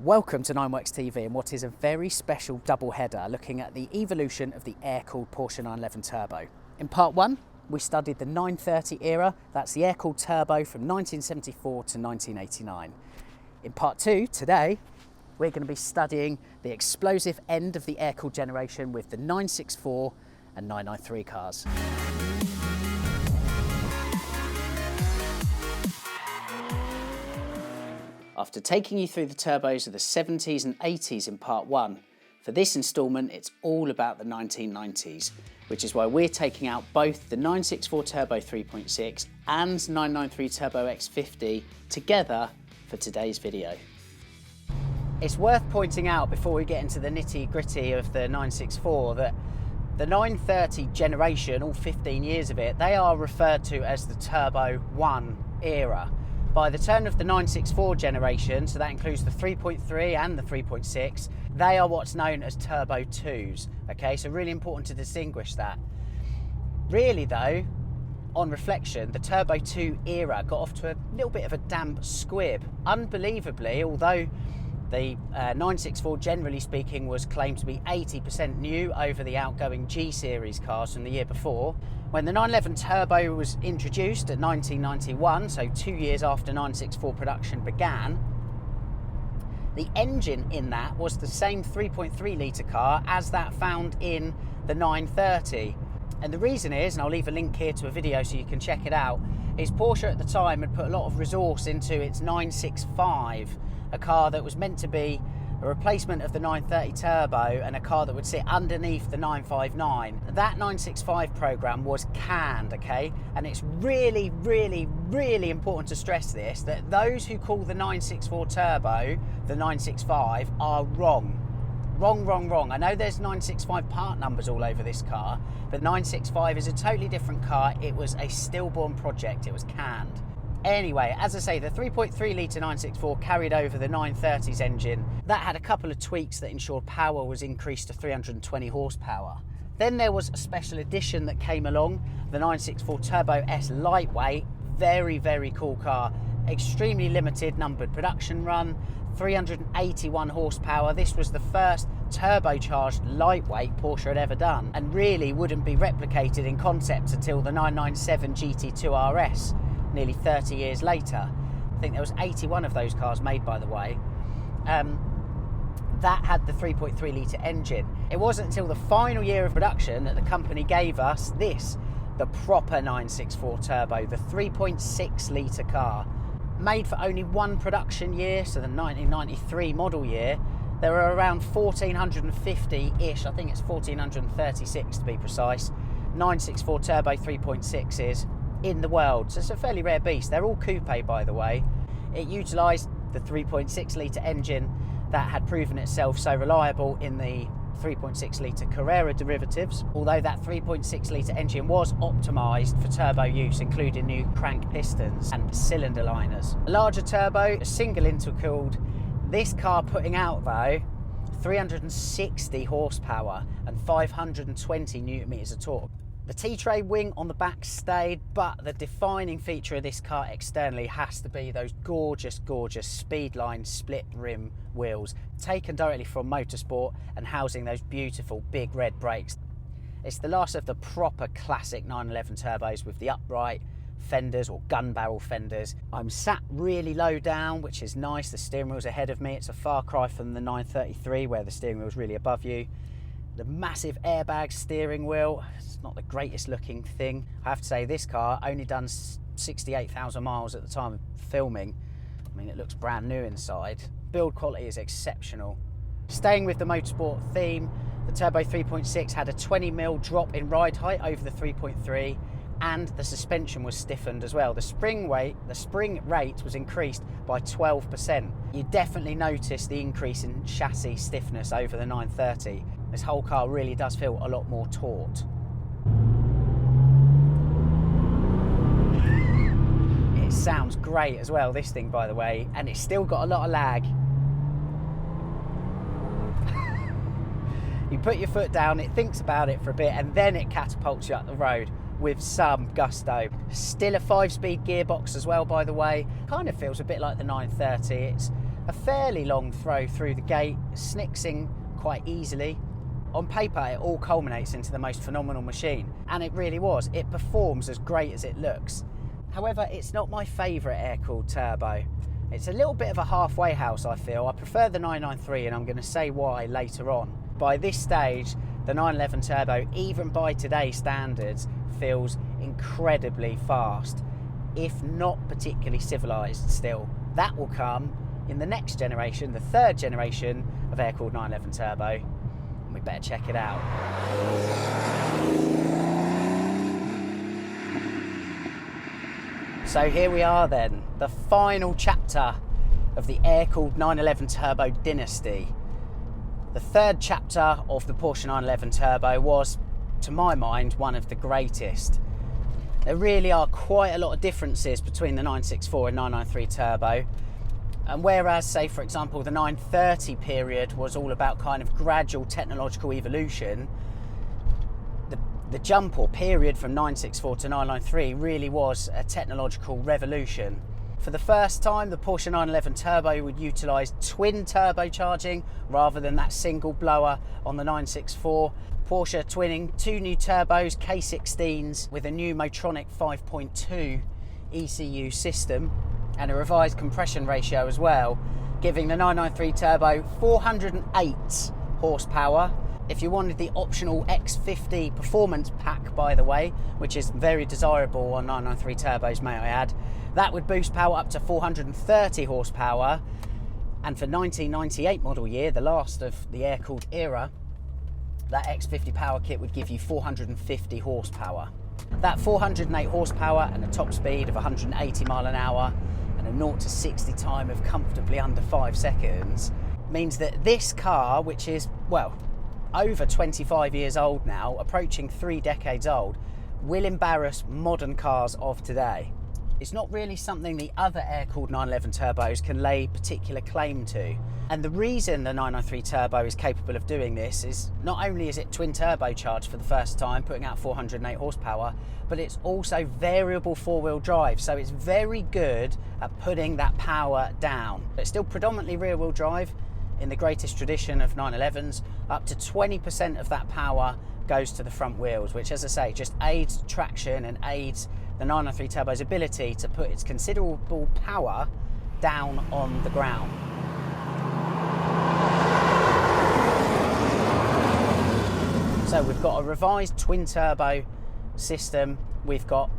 Welcome to Nineworks TV and what is a very special double header looking at the evolution of the air-cooled Porsche 911 Turbo. In part one, we studied the 930 era, that's the air-cooled turbo from 1974 to 1989. In part two, today, we're going to be studying the explosive end of the air-cooled generation with the 964 and 993 cars. After taking you through the turbos of the 70s and 80s in part one, for this instalment it's all about the 1990s, which is why we're taking out both the 964 Turbo 3.6 and 993 Turbo X50 together for today's video. It's worth pointing out before we get into the nitty-gritty of the 964 that the 930 generation, all 15 years of it, they are referred to as the Turbo 1 era. By the turn of the 964 generation, so that includes the 3.3 and the 3.6, they are what's known as Turbo 2s, okay? So really important to distinguish that. Really though, on reflection, the Turbo 2 era got off to a little bit of a damp squib. Unbelievably, although the 964, generally speaking, was claimed to be 80% new over the outgoing G-Series cars from the year before. When the 911 Turbo was introduced at 1991, so 2 years after 964 production began, the engine in that was the same 3.3 litre car as that found in the 930. And the reason is, and I'll leave a link here to a video so you can check it out, is Porsche at the time had put a lot of resource into its 965, a car that was meant to be a replacement of the 930 Turbo and a car that would sit underneath the 959. That 965 program was canned, okay? And it's really, really, really important to stress this, that those who call the 964 Turbo the 965 are wrong. Wrong. I know there's 965 part numbers all over this car, but 965 is a totally different car. It was a stillborn project, it was canned. Anyway, as I say, the 3.3 litre 964 carried over the 930's engine. That had a couple of tweaks that ensured power was increased to 320 horsepower. Then there was a special edition that came along, the 964 Turbo S Lightweight. Very, very cool car. Extremely limited numbered production run, 381 horsepower. This was the first turbocharged lightweight Porsche had ever done, and really wouldn't be replicated in concept until the 997 GT2 RS. Nearly 30 years later. I think there was 81 of those cars made, by the way. That had the 3.3 litre engine. It wasn't until the final year of production that the company gave us this, the proper 964 Turbo, the 3.6 litre car. Made for only one production year, so the 1993 model year. There were around 1,450-ish, I think it's 1,436 to be precise, 964 Turbo 3.6s in the world, so it's a fairly rare beast. They're all coupe, by the way. It utilised the 3.6 litre engine that had proven itself so reliable in the 3.6 litre Carrera derivatives, although that 3.6 litre engine was optimised for turbo use, including new crank pistons and cylinder liners. A larger turbo, a single intercooled, this car putting out though 360 horsepower and 520 newton meters of torque. The T-tray wing on the back stayed, but the defining feature of this car externally has to be those gorgeous, gorgeous Speedline split rim wheels, taken directly from motorsport and housing those beautiful big red brakes. It's the last of the proper classic 911 turbos with the upright fenders or gun barrel fenders. I'm sat really low down, which is nice. The steering wheel's ahead of me. It's a far cry from the 933 where the steering wheel's really above you. The massive airbag steering wheel, it's not the greatest looking thing. I have to say this car only done 68,000 miles at the time of filming. I mean, it looks brand new inside. Build quality is exceptional. Staying with the motorsport theme, the Turbo 3.6 had a 20mm drop in ride height over the 3.3 and the suspension was stiffened as well. The spring rate was increased by 12%. You definitely notice the increase in chassis stiffness over the 930. This whole car really does feel a lot more taut. It sounds great as well, this thing, by the way, and it's still got a lot of lag. You put your foot down, it thinks about it for a bit, and then it catapults you up the road with some gusto. Still a 5-speed gearbox as well, by the way. Kind of feels a bit like the 930. It's a fairly long throw through the gate, snicks in quite easily. On paper, it all culminates into the most phenomenal machine, and it really was. It performs as great as it looks. However, it's not my favourite air-cooled turbo. It's a little bit of a halfway house, I feel. I prefer the 993, and I'm going to say why later on. By this stage, the 911 turbo, even by today's standards, feels incredibly fast, if not particularly civilised still. That will come in the next generation, the third generation of air-cooled 911 turbo, and we better check it out. So here we are then, the final chapter of the air-cooled 911 turbo dynasty. The third chapter of the Porsche 911 turbo was, to my mind, one of the greatest. There really are quite a lot of differences between the 964 and 993 turbo. And whereas, say, for example, the 930 period was all about kind of gradual technological evolution, the jump or period from 964 to 993 really was a technological revolution. For the first time, the Porsche 911 turbo would utilise twin turbocharging rather than that single blower on the 964. Porsche twinning two new turbos, K16s, with a new Motronic 5.2 ECU system and a revised compression ratio as well, giving the 993 turbo 408 horsepower. If you wanted the optional X50 performance pack, by the way, which is very desirable on 993 turbos, may I add, that would boost power up to 430 horsepower. And for 1998 model year, the last of the air-cooled era, that X50 power kit would give you 450 horsepower. That 408 horsepower and a top speed of 180 mile an hour and a 0 to 60 time of comfortably under 5 seconds means that this car, which is, well, over 25 years old now, approaching 3 decades old, will embarrass modern cars of today. It's not really something the other air-cooled 911 turbos can lay particular claim to. And the reason the 993 turbo is capable of doing this is not only is it twin turbocharged for the first time, putting out 408 horsepower, but it's also variable four-wheel drive. So it's very good at putting that power down. It's still predominantly rear-wheel drive in the greatest tradition of 911s. Up to 20% of that power goes to the front wheels, which, as I say, just aids traction and aids the 993 turbo's ability to put its considerable power down on the ground. So we've got a revised twin turbo system. We've got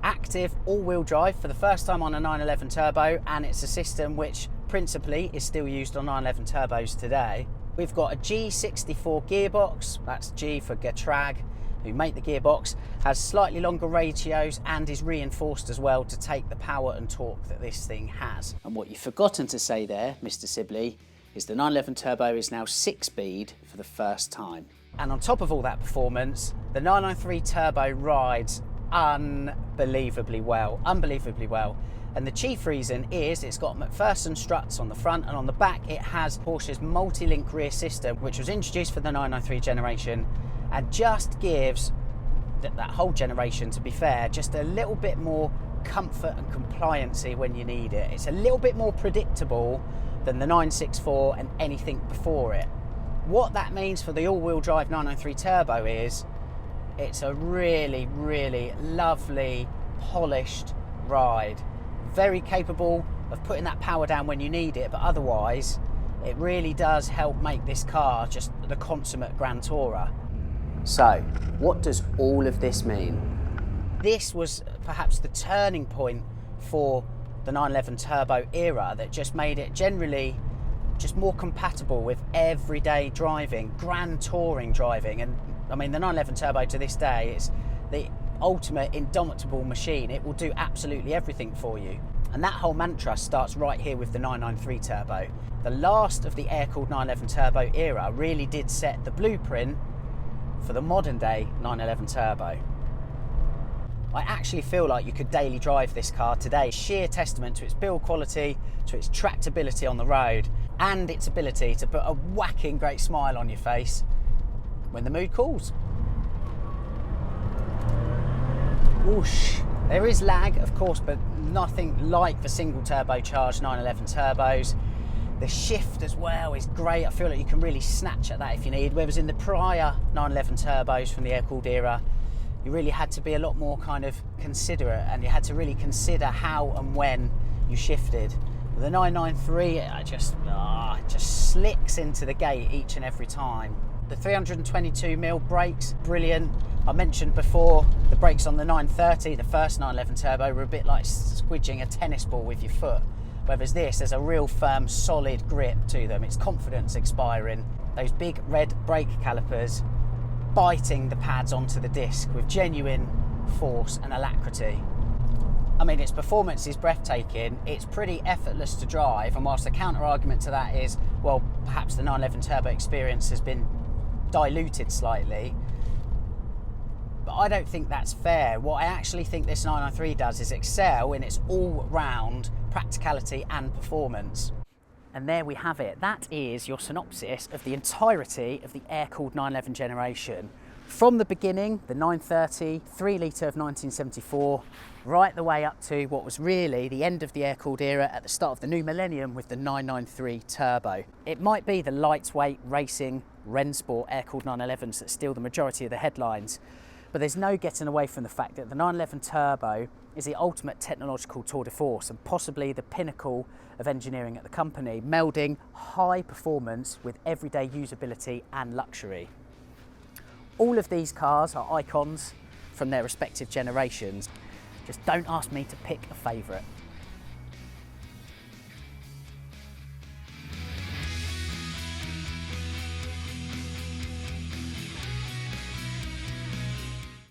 active all-wheel drive for the first time on a 911 turbo, and it's a system which principally is still used on 911 turbos today. We've got a G64 gearbox, that's G for Getrag, who make the gearbox, has slightly longer ratios and is reinforced as well to take the power and torque that this thing has. And what you've forgotten to say there, Mr. Sibley, is the 911 turbo is now 6-speed for the first time. And on top of all that performance, the 993 turbo rides unbelievably well. And the chief reason is it's got McPherson struts on the front, and on the back it has Porsche's multi-link rear system, which was introduced for the 993 generation and just gives that whole generation, to be fair, just a little bit more comfort and compliancy when you need it. It's a little bit more predictable than the 964 and anything before it. What that means for the all-wheel drive 993 turbo is it's a really, really lovely, polished ride. Very capable of putting that power down when you need it, but otherwise it really does help make this car just the consummate Grand Tourer. So, what does all of this mean? This was perhaps the turning point for the 911 turbo era that just made it generally just more compatible with everyday driving, grand touring driving. And I mean, the 911 turbo to this day is the ultimate indomitable machine. It will do absolutely everything for you. And that whole mantra starts right here with the 993 turbo. The last of the air-cooled 911 turbo era really did set the blueprint for the modern day 911 turbo. I actually feel like you could daily drive this car today. Sheer testament to its build quality, to its tractability on the road, and its ability to put a whacking great smile on your face when the mood calls. Whoosh. There is lag, of course, but nothing like the single turbocharged 911 turbos. The shift as well is great. I feel like you can really snatch at that if you need. Whereas in the prior 911 turbos from the air-cooled era, you really had to be a lot more kind of considerate, and you had to really consider how and when you shifted. With the 993, it just slicks into the gate each and every time. The 322mm brakes, brilliant. I mentioned before the brakes on the 930, the first 911 turbo, were a bit like squidging a tennis ball with your foot. Whereas this, there's a real firm, solid grip to them. It's confidence expiring. Those big red brake calipers biting the pads onto the disc with genuine force and alacrity. I mean, its performance is breathtaking. It's pretty effortless to drive, and whilst the counter argument to that is, well, perhaps the 911 turbo experience has been diluted slightly, but I don't think that's fair. What I actually think this 993 does is excel in its all-round practicality and performance. And there we have it. That is your synopsis of the entirety of the air-cooled 911 generation. From the beginning, the 930, 3 litre of 1974, right the way up to what was really the end of the air-cooled era at the start of the new millennium with the 993 turbo. It might be the lightweight racing Rennsport air-cooled 911s that steal the majority of the headlines, but there's no getting away from the fact that the 911 turbo is the ultimate technological tour de force and possibly the pinnacle of engineering at the company, melding high performance with everyday usability and luxury. All of these cars are icons from their respective generations. Just don't ask me to pick a favourite.